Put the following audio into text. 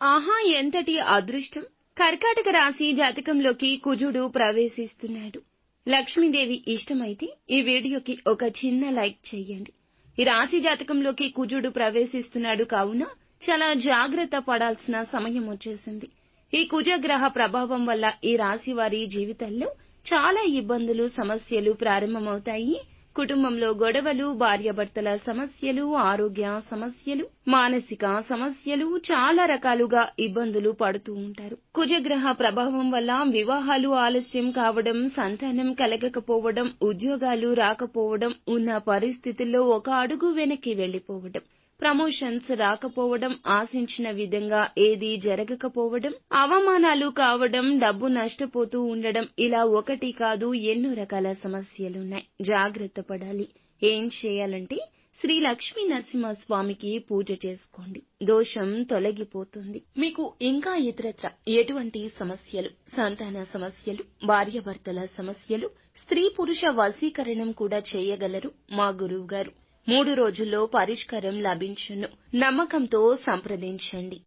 ఆహా ఎంతటి అదృష్టం! కర్కాటక రాశి జాతకంలోకి కుజుడు ప్రవేశిస్తున్నాడు. లక్ష్మీదేవి ఇష్టమైతే ఈ వీడియోకి ఒక చిన్న లైక్ చెయ్యండి. ఈ రాశి జాతకంలోకి కుజుడు ప్రవేశిస్తున్నాడు కావున చాలా జాగ్రత్త పడాల్సిన సమయం వచ్చేసింది. ఈ కుజగ్రహ ప్రభావం వల్ల ఈ రాశి వారి జీవితాల్లో చాలా ఇబ్బందులు, సమస్యలు ప్రారంభమవుతాయి. కుటుంబంలో గొడవలు, భార్యాభర్తల సమస్యలు, ఆరోగ్య సమస్యలు, మానసిక సమస్యలు, చాలా రకాలుగా ఇబ్బందులు పడుతూ ఉంటారు. కుజగ్రహ ప్రభావం వల్ల వివాహాలు ఆలస్యం కావడం, సంతానం కలగకపోవడం, ఉద్యోగాలు రాకపోవడం, ఉన్న పరిస్థితుల్లో ఒక అడుగు వెనక్కి వెళ్లిపోవడం, ప్రమోషన్స్ రాకపోవడం, ఆశించిన విధంగా ఏదీ జరగకపోవడం, అవమానాలు కావడం, డబ్బు నష్టపోతూ ఉండడం, ఇలా ఒకటి కాదు ఎన్నో రకాల సమస్యలున్నాయి. జాగ్రత్త పడాలి. ఏం చేయాలంటే శ్రీ లక్ష్మీ నరసింహస్వామికి పూజ చేసుకోండి. దోషం తొలగిపోతుంది. మీకు ఇంకా ఇతరత్ర ఎటువంటి సమస్యలు, సంతాన సమస్యలు, భార్యాభర్తల సమస్యలు, స్త్రీ పురుష వశీకరణం కూడా చేయగలరు మా గురువు గారు. 3 రోజుల్లో పరిష్కారం లభించును. నమ్మకంతో సంప్రదించండి.